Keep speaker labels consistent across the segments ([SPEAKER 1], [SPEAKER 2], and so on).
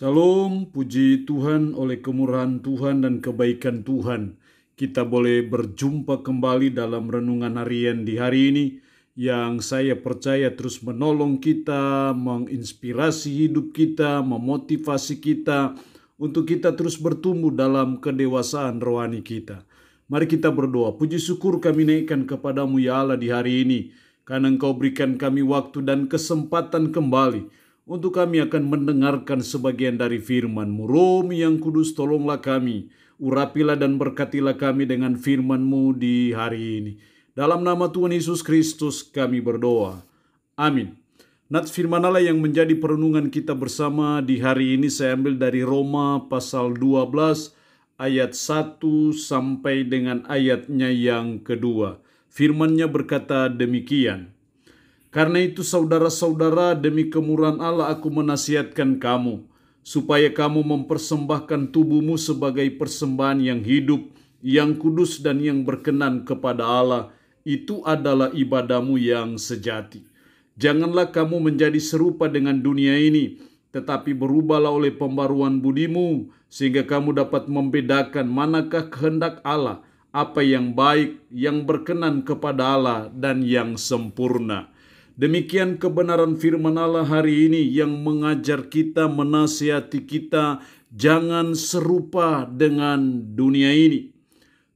[SPEAKER 1] Shalom, puji Tuhan oleh kemurahan Tuhan dan kebaikan Tuhan. Kita boleh berjumpa kembali dalam renungan harian di hari ini yang saya percaya terus menolong kita, menginspirasi hidup kita, memotivasi kita untuk kita terus bertumbuh dalam kedewasaan rohani kita. Mari kita berdoa. Puji syukur kami naikkan kepadamu ya Allah di hari ini, karena Engkau berikan kami waktu dan kesempatan kembali untuk kami akan mendengarkan sebagian dari firman-Mu. Roh yang kudus, tolonglah kami, urapilah dan berkatilah kami dengan firman-Mu di hari ini. Dalam nama Tuhan Yesus Kristus kami berdoa. Amin. Nats firman Allah yang menjadi perenungan kita bersama di hari ini saya ambil dari Roma pasal 12 ayat 1 sampai dengan ayatnya yang kedua. Firman-Nya berkata demikian. Karena itu saudara-saudara, demi kemurahan Allah aku menasihatkan kamu, supaya kamu mempersembahkan tubuhmu sebagai persembahan yang hidup, yang kudus dan yang berkenan kepada Allah. Itu adalah ibadahmu yang sejati. Janganlah kamu menjadi serupa dengan dunia ini, tetapi berubahlah oleh pembaruan budimu, sehingga kamu dapat membedakan manakah kehendak Allah, apa yang baik, yang berkenan kepada Allah, dan yang sempurna. Demikian kebenaran firman Allah hari ini yang mengajar kita, menasihati kita, jangan serupa dengan dunia ini.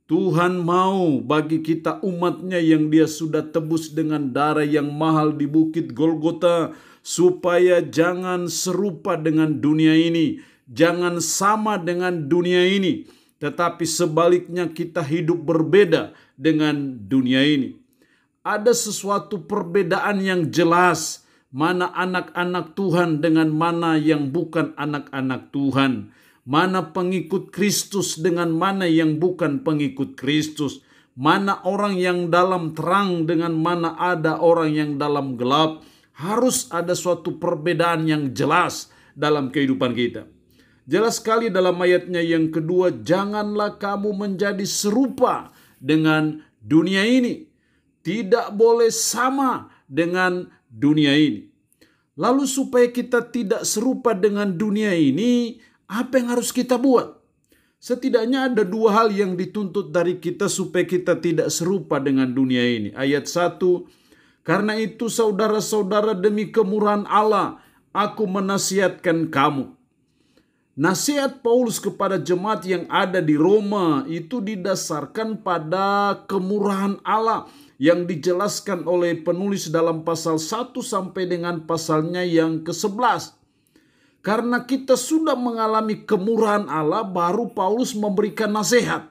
[SPEAKER 1] Tuhan mau bagi kita umatnya yang Dia sudah tebus dengan darah yang mahal di bukit Golgota, supaya jangan serupa dengan dunia ini, jangan sama dengan dunia ini, tetapi sebaliknya kita hidup berbeda dengan dunia ini. Ada sesuatu perbedaan yang jelas, mana anak-anak Tuhan dengan mana yang bukan anak-anak Tuhan. Mana pengikut Kristus dengan mana yang bukan pengikut Kristus. Mana orang yang dalam terang dengan mana ada orang yang dalam gelap. Harus ada suatu perbedaan yang jelas dalam kehidupan kita. Jelas sekali dalam ayatnya yang kedua, janganlah kamu menjadi serupa dengan dunia ini. Tidak boleh sama dengan dunia ini. Lalu supaya kita tidak serupa dengan dunia ini, apa yang harus kita buat? Setidaknya ada dua hal yang dituntut dari kita supaya kita tidak serupa dengan dunia ini. Ayat 1, karena itu saudara-saudara demi kemurahan Allah, aku menasihatkan kamu. Nasihat Paulus kepada jemaat yang ada di Roma itu didasarkan pada kemurahan Allah yang dijelaskan oleh penulis dalam pasal 1 sampai dengan pasalnya yang ke-11. Karena kita sudah mengalami kemurahan Allah, baru Paulus memberikan nasihat.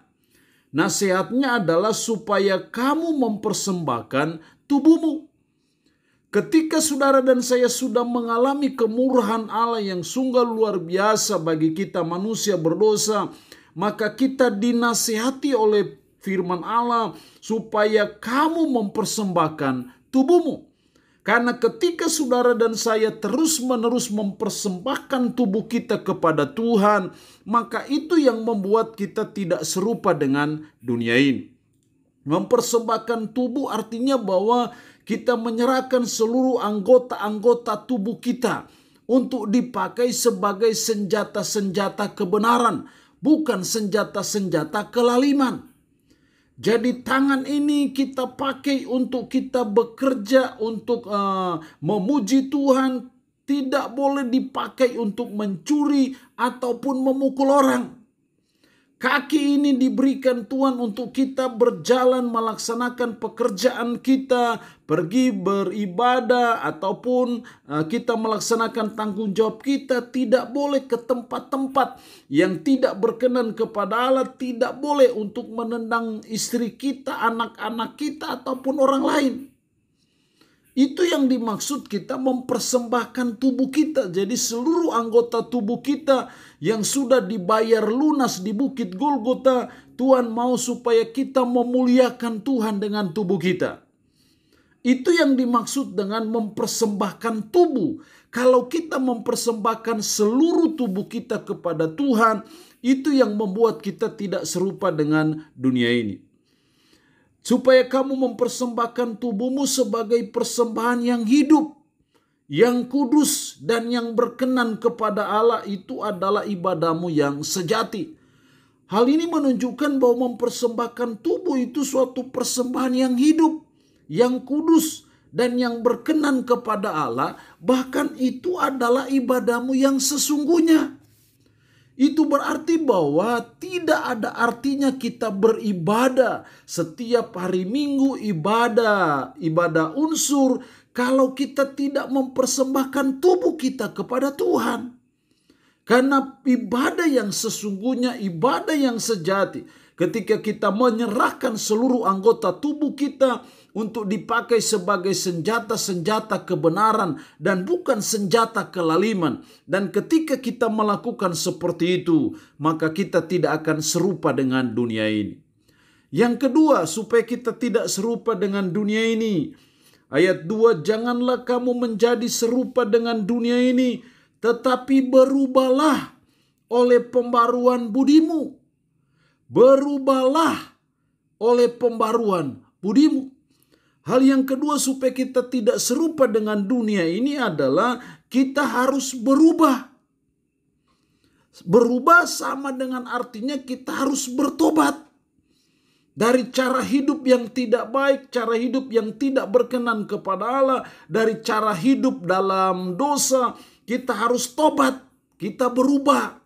[SPEAKER 1] Nasihatnya adalah supaya kamu mempersembahkan tubuhmu. Ketika saudara dan saya sudah mengalami kemurahan Allah yang sungguh luar biasa bagi kita manusia berdosa, maka kita dinasihati oleh firman Allah supaya kamu mempersembahkan tubuhmu. Karena ketika saudara dan saya terus-menerus mempersembahkan tubuh kita kepada Tuhan, maka itu yang membuat kita tidak serupa dengan dunia ini. Mempersembahkan tubuh artinya bahwa kita menyerahkan seluruh anggota-anggota tubuh kita untuk dipakai sebagai senjata-senjata kebenaran, bukan senjata-senjata kelaliman. Jadi tangan ini kita pakai untuk kita bekerja, untuk memuji Tuhan. Tidak boleh dipakai untuk mencuri ataupun memukul orang. Kaki ini diberikan Tuhan untuk kita berjalan melaksanakan pekerjaan kita, pergi beribadah ataupun kita melaksanakan tanggung jawab kita. Tidak boleh ke tempat-tempat yang tidak berkenan kepada Allah, tidak boleh untuk menendang istri kita, anak-anak kita ataupun orang lain. Itu yang dimaksud kita mempersembahkan tubuh kita. Jadi seluruh anggota tubuh kita yang sudah dibayar lunas di bukit Golgota, Tuhan mau supaya kita memuliakan Tuhan dengan tubuh kita. Itu yang dimaksud dengan mempersembahkan tubuh. Kalau kita mempersembahkan seluruh tubuh kita kepada Tuhan, itu yang membuat kita tidak serupa dengan dunia ini. Supaya kamu mempersembahkan tubuhmu sebagai persembahan yang hidup, yang kudus dan yang berkenan kepada Allah itu adalah ibadahmu yang sejati. Hal ini menunjukkan bahwa mempersembahkan tubuh itu suatu persembahan yang hidup, yang kudus, dan yang berkenan kepada Allah. Bahkan itu adalah ibadahmu yang sesungguhnya. Itu berarti bahwa tidak ada artinya kita beribadah setiap hari Minggu, ibadah unsur, kalau kita tidak mempersembahkan tubuh kita kepada Tuhan. Karena ibadah yang sesungguhnya, ibadah yang sejati, ketika kita menyerahkan seluruh anggota tubuh kita untuk dipakai sebagai senjata-senjata kebenaran dan bukan senjata kelaliman. Dan ketika kita melakukan seperti itu, maka kita tidak akan serupa dengan dunia ini. Yang kedua, supaya kita tidak serupa dengan dunia ini. Ayat 2, janganlah kamu menjadi serupa dengan dunia ini, tetapi berubahlah oleh pembaruan budimu. Berubahlah oleh pembaruan budimu. Hal yang kedua supaya kita tidak serupa dengan dunia ini adalah kita harus berubah. Berubah sama dengan artinya kita harus bertobat. Dari cara hidup yang tidak baik, cara hidup yang tidak berkenan kepada Allah, dari cara hidup dalam dosa, kita harus tobat, kita berubah.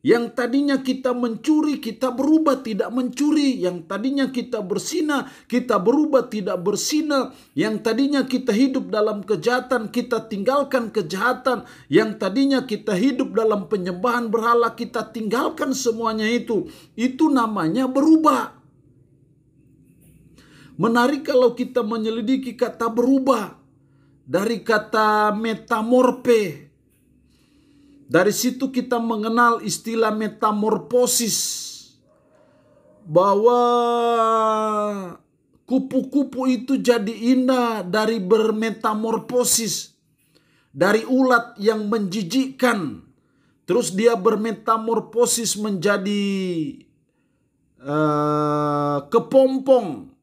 [SPEAKER 1] Yang tadinya kita mencuri, kita berubah tidak mencuri. Yang tadinya kita berzina, kita berubah tidak berzina. Yang tadinya kita hidup dalam kejahatan, kita tinggalkan kejahatan. Yang tadinya kita hidup dalam penyembahan berhala, kita tinggalkan semuanya itu. Itu namanya berubah. Menarik kalau kita menyelidiki kata berubah. Dari kata metamorpe. Dari situ kita mengenal istilah metamorfosis. Bahwa kupu-kupu itu jadi indah dari bermetamorfosis. Dari ulat yang menjijikkan. Terus dia bermetamorfosis menjadi kepompong.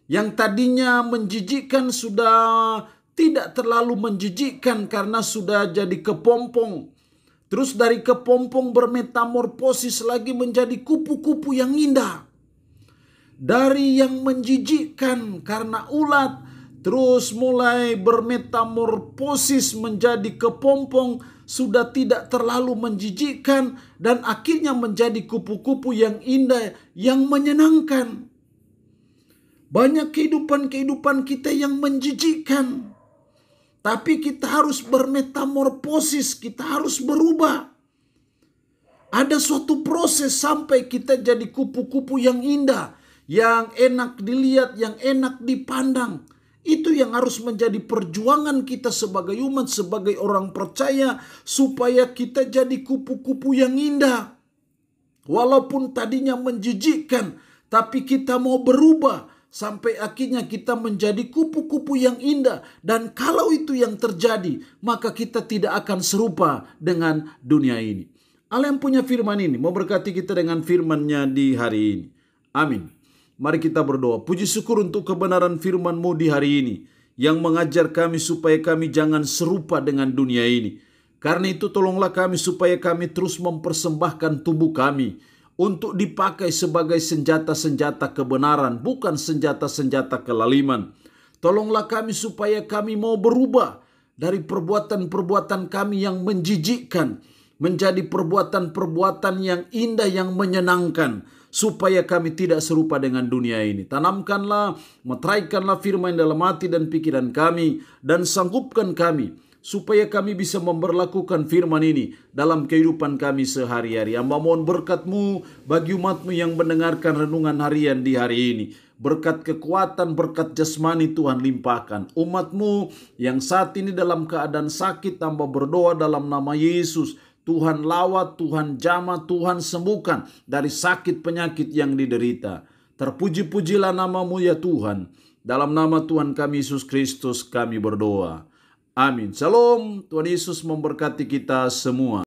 [SPEAKER 1] Yang tadinya menjijikkan sudah tidak terlalu menjijikkan karena sudah jadi kepompong. Terus dari kepompong bermetamorfosis lagi menjadi kupu-kupu yang indah. Dari yang menjijikkan karena ulat, terus mulai bermetamorfosis menjadi kepompong, sudah tidak terlalu menjijikkan dan akhirnya menjadi kupu-kupu yang indah, yang menyenangkan. Banyak kehidupan-kehidupan kita yang menjijikkan. Tapi kita harus bermetamorfosis, kita harus berubah. Ada suatu proses sampai kita jadi kupu-kupu yang indah, yang enak dilihat, yang enak dipandang. Itu yang harus menjadi perjuangan kita sebagai umat, sebagai orang percaya, supaya kita jadi kupu-kupu yang indah. Walaupun tadinya menjijikkan, tapi kita mau berubah. Sampai akhirnya kita menjadi kupu-kupu yang indah. Dan kalau itu yang terjadi, maka kita tidak akan serupa dengan dunia ini. Allah yang punya firman ini memberkati kita dengan firman-Nya di hari ini. Amin. Mari kita berdoa. Puji syukur untuk kebenaran firman-Mu di hari ini, yang mengajar kami supaya kami jangan serupa dengan dunia ini. Karena itu tolonglah kami supaya kami terus mempersembahkan tubuh kami untuk dipakai sebagai senjata-senjata kebenaran, bukan senjata-senjata kelaliman. Tolonglah kami supaya kami mau berubah dari perbuatan-perbuatan kami yang menjijikkan, menjadi perbuatan-perbuatan yang indah, yang menyenangkan, supaya kami tidak serupa dengan dunia ini. Tanamkanlah, meteraikanlah firman dalam hati dan pikiran kami, dan sanggupkan kami, supaya kami bisa memberlakukan firman ini dalam kehidupan kami sehari-hari. Hamba mohon berkat-Mu bagi umat-Mu yang mendengarkan renungan harian di hari ini. Berkat kekuatan, berkat jasmani Tuhan limpahkan. Umat-Mu yang saat ini dalam keadaan sakit, hamba berdoa dalam nama Yesus. Tuhan lawat, Tuhan jamah, Tuhan sembuhkan dari sakit penyakit yang diderita. Terpuji-pujilah nama-Mu ya Tuhan. Dalam nama Tuhan kami Yesus Kristus kami berdoa. Amin. Shalom. Tuhan Yesus memberkati kita semua.